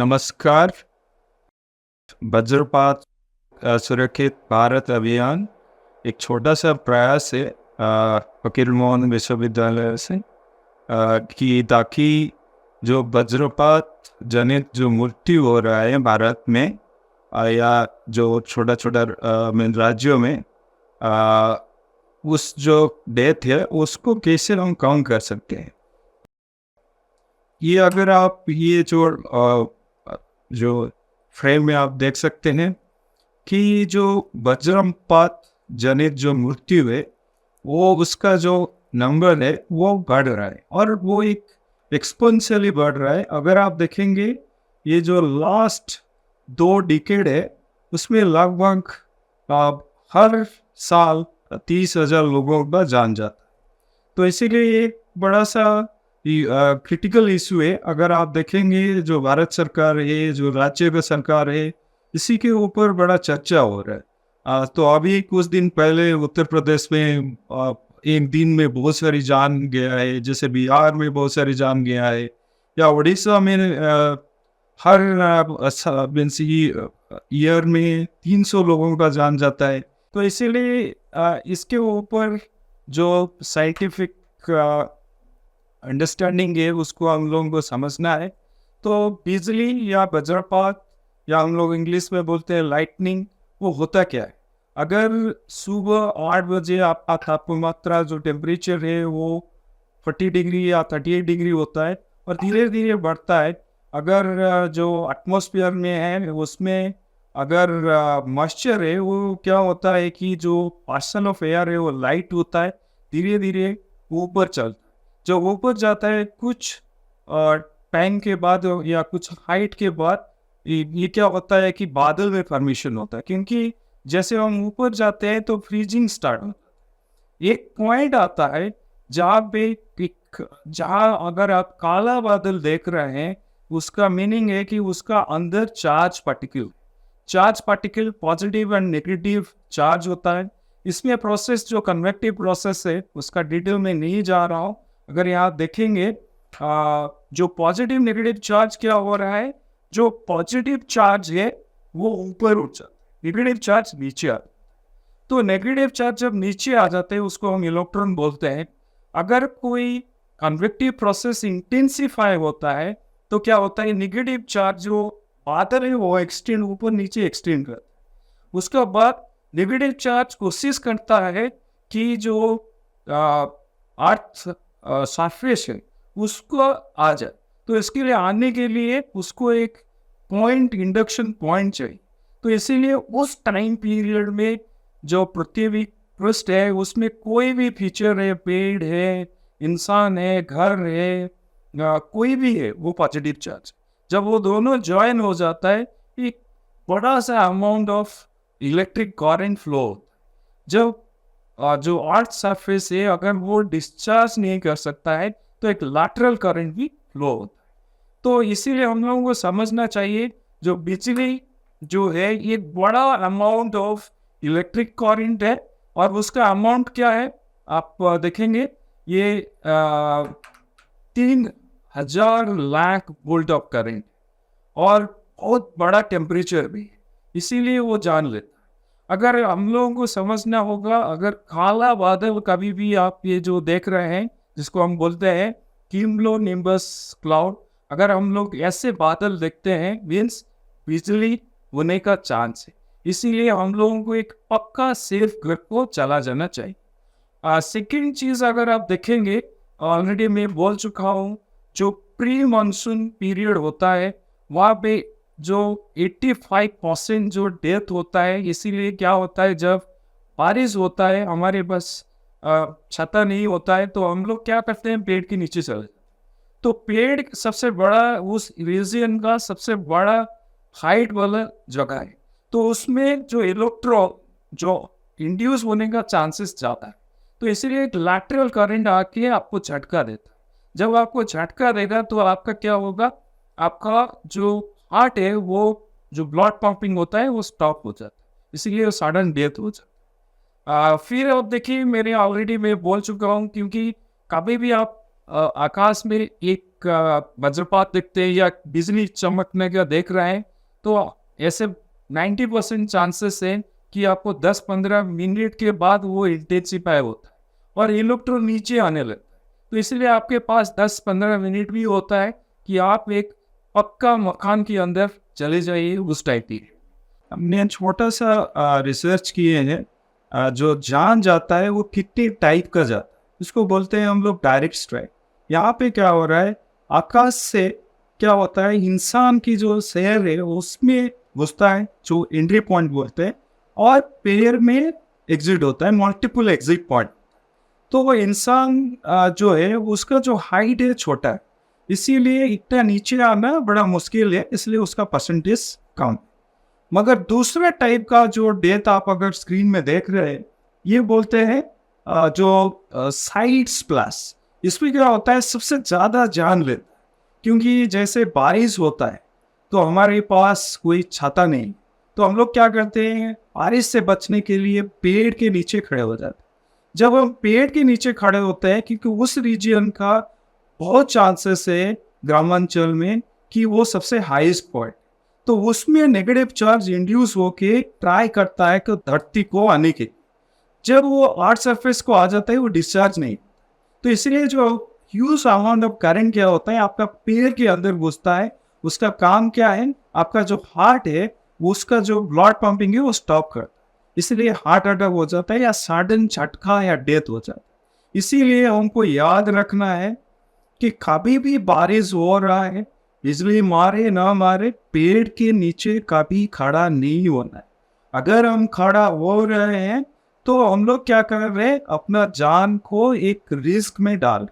नमस्कार। वज्रपात सुरक्षित भारत अभियान एक छोटा सा प्रयास है फकीर मोहन विश्वविद्यालय से कि ताकि जो वज्रपात जनित जो मृत्यु हो रहा है भारत में या जो छोटा छोटा राज्यों में अ, उस जो डेथ है उसको कैसे हम कम कर सकते हैं। ये अगर आप ये जो फ्रेम में आप देख सकते हैं कि जो वज्रपात जनित जो मृत्यु है वो उसका जो नंबर है वो बढ़ रहा है और वो एक एक्सपोनेंशियली बढ़ रहा है। अगर आप देखेंगे ये जो लास्ट 2 डिकेड है उसमें लगभग हर साल 30,000 लोगों का जान जाता है। तो इसीलिए एक बड़ा सा क्रिटिकल इशू है। अगर आप देखेंगे जो भारत सरकार है जो राज्य का सरकार है इसी के ऊपर बड़ा चर्चा हो रहा है। तो अभी कुछ दिन पहले उत्तर प्रदेश में एक दिन में बहुत सारी जान गया है, जैसे बिहार में बहुत सारी जान गया है, या उड़ीसा में हर मीन्स ईयर में 300 लोगों का जान जाता है। तो इसीलिए इसके ऊपर जो साइंटिफिक अंडरस्टैंडिंग है उसको हम लोगों को समझना है। तो बिजली या वज्रपात या हम लोग इंग्लिश में बोलते हैं लाइटनिंग, वो होता क्या है? अगर सुबह 8 बजे आपका तापमात्रा जो टेम्परेचर है वो 40 डिग्री या 38 डिग्री होता है और धीरे धीरे बढ़ता है। अगर जो एटमॉस्फेयर में है उसमें अगर मॉइस्चर है वो क्या होता है कि जो पार्सल ऑफ एयर है वो लाइट होता है, धीरे धीरे ऊपर चलता है। जो ऊपर जाता है कुछ टाइम के बाद या कुछ हाइट के बाद ये क्या होता है कि बादल में फॉर्मेशन होता है, क्योंकि जैसे हम ऊपर जाते हैं तो फ्रीजिंग स्टार्ट होता है। एक पॉइंट आता है जहाँ पे जहाँ अगर आप काला बादल देख रहे हैं उसका मीनिंग है कि उसका अंदर charge particle positive and negative charge होता है। इसमें प्रोसेस जो कन्वेक्टिव प्रोसेस है उसका डिटेल में नहीं जा रहा हूँ। अगर यहाँ देखेंगे जो पॉजिटिव नेगेटिव चार्ज क्या हो रहा है, जो पॉजिटिव चार्ज है वो ऊपर उठ जाता है, नेगेटिव चार्ज नीचे आता है। तो नेगेटिव चार्ज जब नीचे आ जाते हैं उसको हम इलेक्ट्रॉन बोलते हैं। अगर कोई कन्वेक्टिव प्रोसेस इंटेंसिफाई होता है तो क्या होता है, नेगेटिव चार्ज जो बादल है वो एक्सटेंड ऊपर नीचे एक्सटेंड करता है। उसके बाद नेगेटिव चार्ज कोशिश करता है कि जो अर्थ सरफेस है उसको आ जाए। तो इसके लिए आने के लिए उसको एक पॉइंट, इंडक्शन पॉइंट चाहिए। तो इसीलिए उस टाइम पीरियड में जो पृथ्वी पृष्ठ है उसमें कोई भी फीचर है, पेड़ है, इंसान है, घर है, कोई भी है, वो पॉजिटिव चार्ज। जब वो दोनों ज्वाइन हो जाता है एक बड़ा सा amount of electric current flow. जब जो अर्थ सरफेस है अगर वो डिस्चार्ज नहीं कर सकता है तो एक लैटरल करंट भी फ्लो होता है। तो इसीलिए हम लोगों को समझना चाहिए जो बिजली जो है ये बड़ा अमाउंट ऑफ इलेक्ट्रिक करंट है और उसका अमाउंट क्या है आप देखेंगे ये 3,000 लाख वोल्ट ऑफ करंट और बहुत बड़ा टेम्परेचर भी, इसीलिए वो जान लेता है। अगर हम लोगों को समझना होगा, अगर काला बादल कभी भी आप ये जो देख रहे हैं जिसको हम बोलते हैं क्यूमुलोनिम्बस क्लाउड, अगर हम लोग ऐसे बादल देखते हैं मीन्स बिजली होने का चांस है। इसीलिए हम लोगों को एक पक्का सेफ घर को चला जाना चाहिए। सेकेंड चीज़ अगर आप देखेंगे, ऑलरेडी मैं बोल चुका हूँ, जो प्री मानसून पीरियड होता है वहाँ पे जो 85% जो डेथ होता है। इसीलिए क्या होता है जब बारिश होता है हमारे पास छाता नहीं होता है तो हम लोग क्या करते हैं, पेड़ के नीचे चले जाते हैं। तो पेड़ सबसे बड़ा उस रीजन का सबसे बड़ा हाइट वाला जगह है, तो उसमें जो इलेक्ट्रॉन जो इंड्यूस होने का चांसेस ज़्यादा है। तो इसीलिए एक लैटरल करंट आके आपको झटका देता है। जब आपको झटका देगा तो आपका क्या होगा, आपका जो हार्ट है वो जो ब्लड पंपिंग होता है वो स्टॉप हो जाता है, इसीलिए सडन डेथ हो जाता है। फिर अब देखिए मैंने ऑलरेडी मैं बोल चुका हूँ, क्योंकि कभी भी आप आकाश में एक वज्रपात दिखते हैं या बिजली चमकने का देख रहे हैं, तो ऐसे 90% चांसेस है कि आपको 10-15 मिनट के बाद वो इंटेंसिफाई होता है और इलेक्ट्रॉन नीचे आने लगता है। तो इसलिए आपके पास 10-15 मिनट भी होता है कि आप एक पक्का मकान के अंदर चले जाइए उस टाइप की। हमने छोटा सा रिसर्च किए हैं, जो जान जाता है वो कितने टाइप का जाता है, इसको बोलते हैं हम लोग डायरेक्ट स्ट्राइक। यहाँ पे क्या हो रहा है, आकाश से क्या होता है, इंसान की जो शहर है उसमें घुसता है, जो एंट्री पॉइंट बोलते हैं, और पेयर में एग्जिट होता है, मल्टीपल एग्जिट पॉइंट। तो वो इंसान जो है उसका जो हाइट है छोटा है, इसीलिए इतना नीचे आना बड़ा मुश्किल है, इसलिए उसका परसेंटेज कम। मगर दूसरा टाइप का जो डेथ आप अगर स्क्रीन में देख रहे हैं, ये बोलते हैं जो साइड स्प्लैश। इसमें क्या होता है, सबसे ज़्यादा जान लेता है, क्योंकि जैसे बारिश होता है तो हमारे पास कोई छाता नहीं, तो हम लोग क्या करते हैं, बारिश से बचने के लिए पेड़ के नीचे खड़े हो जाते हैं। जब हम पेड़ के नीचे खड़े होते हैं, क्योंकि उस रीजन का बहुत चांसेस है ग्रामांचल में कि वो सबसे हाईएस्ट पॉइंट, तो उसमें नेगेटिव चार्ज इंड्यूस होके ट्राई करता है कि धरती को आने के, जब वो अर्थ सरफेस को आ जाता है वो डिस्चार्ज नहीं। तो इसलिए जो ह्यूज अमाउंट ऑफ करंट क्या होता है, आपका पेड़ के अंदर घुसता है, उसका काम क्या है, आपका जो हार्ट है उसका जो ब्लड पंपिंग है वो स्टॉप करता है, इसलिए हार्ट अटैक हो जाता है या सडन झटका या डेथ हो जाता है। इसीलिए हमको याद रखना है कि कभी भी बारिश हो रहा है, बिजली मारे ना मारे, पेड़ के नीचे कभी खड़ा नहीं होना है। अगर हम खड़ा हो रहे हैं तो हम लोग क्या कर रहे हैं, अपना जान को एक रिस्क में डाल।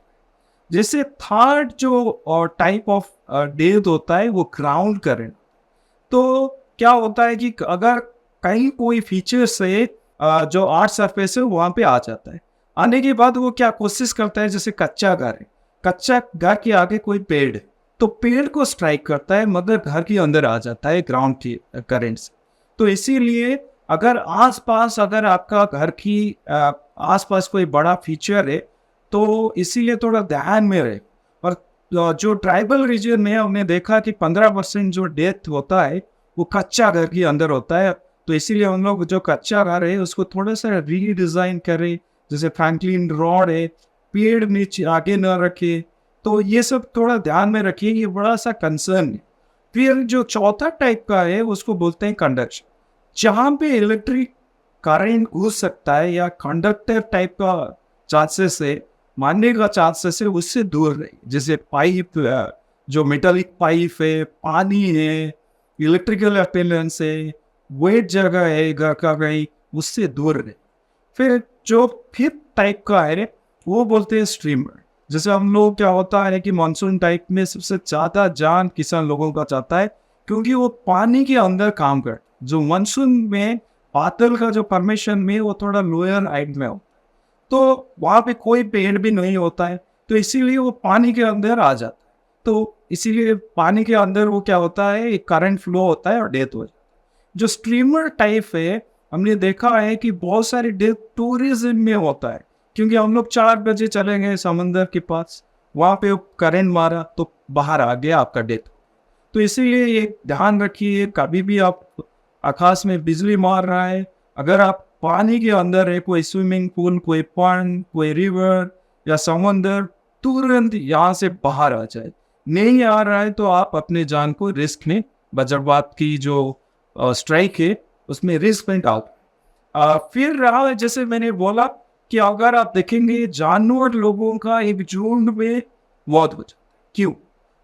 जैसे थर्ड जो टाइप ऑफ डेथ होता है वो ग्राउंड करंट। तो क्या होता है कि अगर कहीं कोई फीचर से जो अर्थ सरफेस है वहाँ पे आ जाता है, आने के बाद वो क्या कोशिश करता है, जैसे कच्चा घर है, कच्चा घर के आगे कोई पेड़ है, तो पेड़ को स्ट्राइक करता है मगर घर के अंदर आ जाता है ग्राउंड की करंट से। तो इसीलिए अगर आसपास, अगर आपका घर की आसपास कोई बड़ा फीचर है तो इसीलिए थोड़ा ध्यान में रहे। और जो ट्राइबल रीजन में हमने देखा कि 15% जो डेथ होता है वो कच्चा घर के अंदर होता है, तो इसीलिए हम लोग जो कच्चा घर है उसको थोड़ा सा रीडिज़ाइन करें, जैसे फ्रैंकलिन रॉड है, पेड़ नीचे आगे न रखे, तो ये सब थोड़ा ध्यान में रखिए, ये बड़ा सा कंसर्न है। फिर जो चौथा टाइप का है उसको बोलते हैं कंडक्शन, जहाँ पे इलेक्ट्रिक करंट घुस सकता है या कंडक्टर टाइप का चांसेस है, मानने का चांसेस है, उससे दूर रहे। जैसे पाइप, जो मेटालिक पाइप है, पानी है, इलेक्ट्रिकल अप्लायंस है, वेट जगह है घर का कहीं, उससे दूर रहे। फिर जो फिफ्थ टाइप का है वो बोलते हैं स्ट्रीमर। जैसे हम लोग क्या होता है कि मानसून टाइप में सबसे ज़्यादा जान किसान लोगों का जाता है, क्योंकि वो पानी के अंदर काम कर, जो मानसून में बादल का जो फॉर्मेशन में वो थोड़ा लोअर हाइट में हो, तो वहाँ पे कोई पेड़ भी नहीं होता है, तो इसीलिए वो पानी के अंदर आ जाता है। तो इसीलिए पानी के अंदर वो क्या होता है, एक करंट फ्लो होता है और डेथ हो जाती है। जो स्ट्रीमर टाइप है, हमने देखा है कि बहुत सारी डेथ टूरिज्म में होता है, क्योंकि हम लोग 4 बजे चले गए समंदर के पास, वहाँ पे करंट मारा तो बाहर आ गया आपका डेथ। तो इसीलिए ये ध्यान रखिए, कभी भी आप आकाश में बिजली मार रहा है, अगर आप पानी के अंदर है, कोई स्विमिंग पूल, कोई पॉन्ड, कोई रिवर या समंदर, तुरंत यहाँ से बाहर आ जाए। नहीं आ रहा है तो आप अपने जान को रिस्क में, वज्रपात की जो स्ट्राइक है उसमें रिस्क में डाल। फिर रहा है, जैसे मैंने बोला कि अगर आप देखेंगे जानवर लोगों का एक झुंड में मौत हो जाती। क्यों?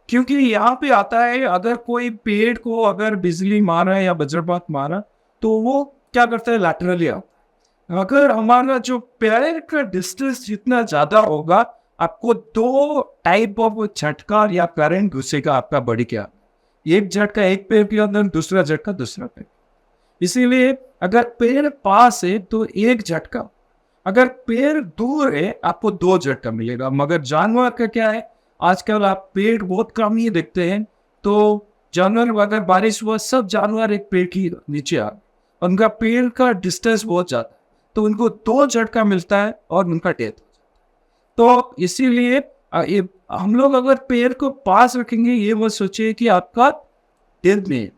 क्योंकि यहाँ पे आता है, अगर कोई पेड़ को अगर बिजली मारा या वज्रपात मारा तो वो क्या करता है, लैटरली आता है। अगर हमारा जो पैर का डिस्टेंस जितना ज्यादा होगा, आपको 2 टाइप ऑफ झटका या करंट घुसेगा आपका बॉडी के अंदर। एक झटका एक पैर के अंदर, दूसरा झटका दूसरा पैर। इसीलिए अगर पैर पास है तो एक झटका, अगर पैर दूर है आपको 2 झटका मिलेगा। मगर जानवर का क्या है, आजकल आप पेड़ बहुत कम ही देखते हैं, तो जानवर अगर बारिश हुआ सब जानवर एक पेड़ की नीचे आ, उनका पेड़ का डिस्टेंस बहुत ज़्यादा, तो उनको 2 झटका मिलता है और उनका डेथ हो जाता है। तो इसीलिए ये हम लोग अगर पैर को पास रखेंगे, ये मत सोचिए कि आपका दिल में,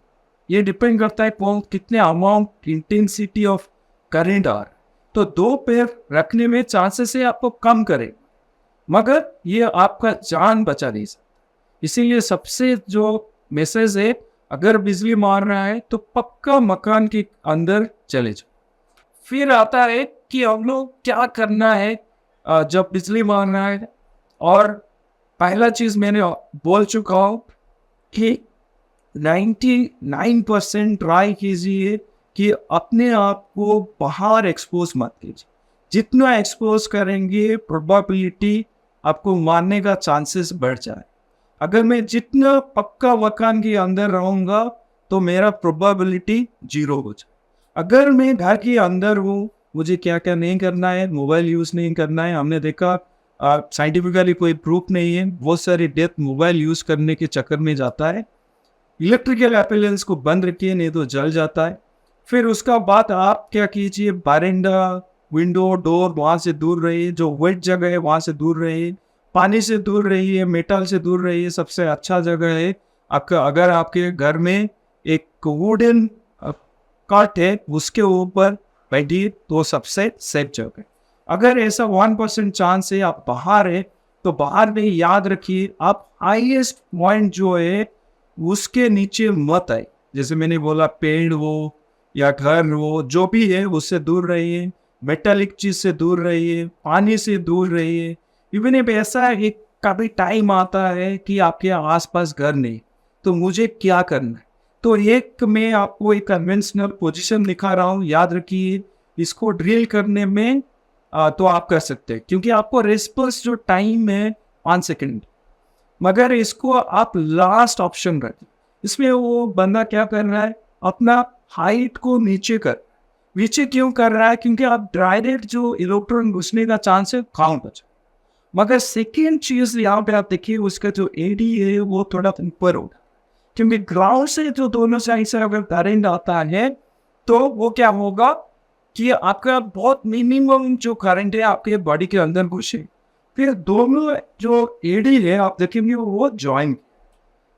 ये डिपेंड करता है कौन कितने अमाउंट इंटेंसिटी ऑफ करेंट आ रहा है। तो 2 पैर रखने में चांसेस है आपको कम करे, मगर ये आपका जान बचा नहीं सकता। इसीलिए सबसे जो मैसेज है, अगर बिजली मार रहा है तो पक्का मकान के अंदर चले जाओ। फिर आता है कि हम लोग क्या करना है जब बिजली मार रहा है। और पहला चीज मैंने बोल चुका हूँ कि 99% ट्राई कीजिए कि अपने आप को बाहर एक्सपोज मत कीजिए। जितना एक्सपोज करेंगे प्रोबेबिलिटी आपको मारने का चांसेस बढ़ जाए। अगर मैं जितना पक्का मकान के अंदर रहूंगा तो मेरा प्रोबेबिलिटी 0 हो जाए। अगर मैं घर के अंदर हूँ, मुझे क्या क्या नहीं करना है, मोबाइल यूज नहीं करना है। हमने देखा साइंटिफिकली कोई प्रूफ नहीं है, बहुत सारी डेथ मोबाइल यूज करने के चक्कर में जाता है। इलेक्ट्रिकल अप्लायंस को बंद रखिए, नहीं तो जल जाता है। फिर उसका बाद आप क्या कीजिए, बारिंदा, विंडो, डोर वहाँ से दूर रहिए, जो वेट जगह है वहाँ से दूर रहिए, पानी से दूर रहिए, मेटल से दूर रहिए। सबसे अच्छा जगह है आपका, अगर आपके घर में एक वुडन कट है उसके ऊपर बैठिए तो सबसे सेफ जगह है। अगर ऐसा 1% चांस है आप बाहर है, तो बाहर में याद रखिए आप हाईएस्ट पॉइंट जो है उसके नीचे मत आए। जैसे मैंने बोला, पेड़ हो या घर हो, जो भी है उससे दूर रहिए, मेटालिक चीज से दूर रहिए, पानी से दूर रहिए। इवन एक ऐसा एक कभी टाइम आता है कि आपके आसपास घर नहीं, तो मुझे क्या करना है। तो एक मैं आपको एक कन्वेंशनल पोजीशन दिखा रहा हूँ, याद रखिए। इसको ड्रिल करने में तो आप कर सकते हैं, क्योंकि आपको रेस्पॉन्स जो टाइम है 5 सेकंड, मगर इसको आप लास्ट ऑप्शन रखें। इसमें वो बंदा क्या कर रहा है, अपना हाइट को नीचे क्यों कर रहा है, क्योंकि आप डायरेक्ट जो इलेक्ट्रॉन घुसने का चांस है कम बचा। मगर सेकेंड चीज यहाँ पे आप देखिए, उसका जो एडी है वो थोड़ा ऊपर होगा, क्योंकि ग्राउंड से जो दोनों साइड से अगर करंट आता है तो वो क्या होगा कि आपका बहुत मिनिमम जो करंट है आपके बॉडी के अंदर घुसे। फिर दोनों जो एडी है आप देखेंगे वो ज्वाइन,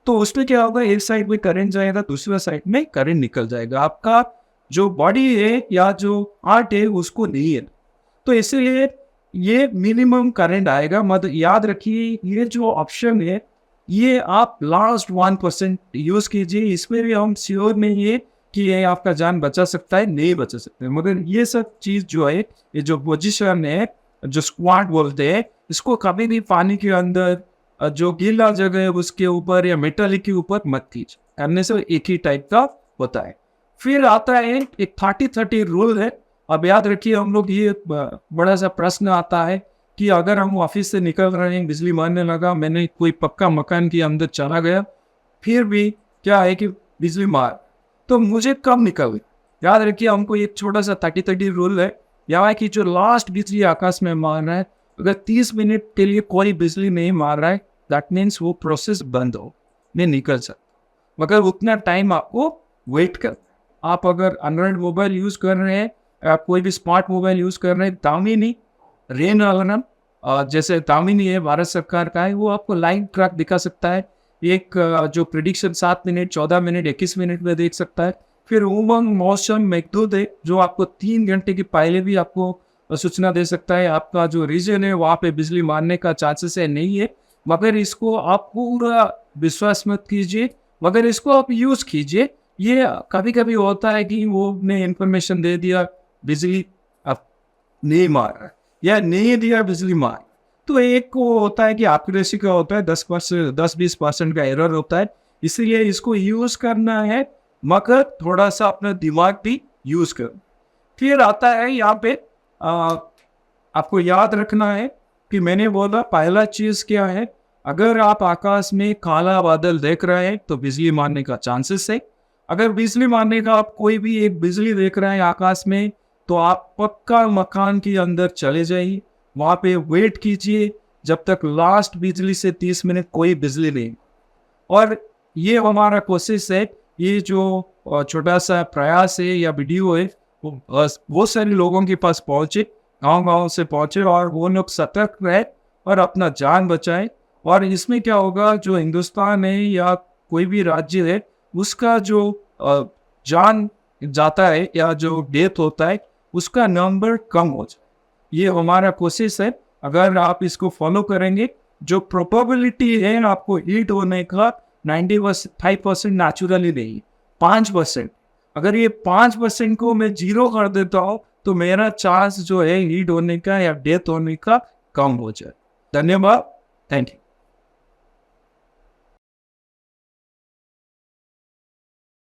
तो उसमें क्या होगा, एक साइड में करंट जाएगा, दूसरा साइड में करंट निकल जाएगा। आपका जो बॉडी है या जो हार्ट है उसको नहीं है, तो इसलिए ये मिनिमम करंट आएगा। मतलब याद रखिए, ये जो ऑप्शन है ये आप लास्ट 1% यूज कीजिए। इसमें भी हम श्योर नहीं है कि ये आपका जान बचा सकता है, नहीं बचा सकता है, मगर ये सब चीज जो है, ये जो पोजीशन है, जो स्क्वाट बोलते हैं, इसको कभी भी पानी के अंदर जो गीला जगह है उसके ऊपर या मेटालिक के ऊपर मत कीजिए, करने से एक ही टाइप का होता है। फिर आता है एक 30-30 रूल है। अब याद रखिए, हम लोग ये बड़ा सा प्रश्न आता है कि अगर हम ऑफिस से निकल रहे हैं, बिजली मारने लगा, मैंने कोई पक्का मकान के अंदर चला गया, फिर भी क्या है कि बिजली मार, तो मुझे कब निकल गई। याद रखिए, हमको एक छोटा सा 30-30 रूल है, यहाँ की जो लास्ट बिजली आकाश में मार रहा है, अगर 30 मिनट के लिए कोई बिजली नहीं मार रहा है, दैट मीन्स वो प्रोसेस बंद हो, मैं निकल सकता। मगर उतना टाइम आपको वेट कर। आप अगर एंड्रॉइड मोबाइल यूज कर रहे हैं, आप कोई भी स्मार्ट मोबाइल यूज कर रहे हैं, दामिनी रेन अलार्म, जैसे दामिनी है भारत सरकार का है, वो आपको लाइव ट्रैक दिखा सकता है। एक जो प्रिडिक्शन 7 मिनट, 14 मिनट, 21 मिनट में देख सकता है। फिर उमंग मौसम मेघदूत है, जो आपको 3 घंटे के पहले भी आपको सूचना दे सकता है आपका जो रीजन है वहाँ पे बिजली मारने का चांसेस है नहीं है। मगर इसको आप पूरा विश्वास मत कीजिए, मगर इसको आप यूज कीजिए। ये कभी कभी होता है कि वो ने इंफॉर्मेशन दे दिया बिजली अब नहीं मार रहा है, या नहीं दिया बिजली मार, तो एक को होता है कि एक्यूरेसी का होता है 10-20% का एरर होता है। इसलिए इसको यूज करना है, मगर थोड़ा सा अपना दिमाग भी यूज कर। फिर आता है यहाँ पे आपको याद रखना है कि मैंने बोला पहला चीज क्या है, अगर आप आकाश में काला बादल देख रहे हैं तो बिजली मारने का चांसेस है। अगर बिजली मारने का आप कोई भी एक बिजली देख रहे हैं आकाश में, तो आप पक्का मकान के अंदर चले जाइए, वहाँ पे वेट कीजिए जब तक लास्ट बिजली से 30 मिनट कोई बिजली नहीं। और ये हमारा कोशिश है, ये जो छोटा सा प्रयास है या वीडियो है, वो बहुत सारे लोगों के पास पहुँचे, गांव-गांव से पहुँचे, और वो लोग सतर्क रहे और अपना जान बचाएं। और इसमें क्या होगा, जो हिंदुस्तान है या कोई भी राज्य है, उसका जो जान जाता है या जो डेथ होता है उसका नंबर कम हो जाए, ये हमारा कोशिश है। अगर आप इसको फॉलो करेंगे, जो प्रोबेबिलिटी है आपको हीट होने का 95% नेचुरली नहीं, 5%, अगर ये 5% को मैं जीरो कर देता हूँ तो मेरा चांस जो है हीट होने का या डेथ होने का कम हो जाए। धन्यवाद। Thank you.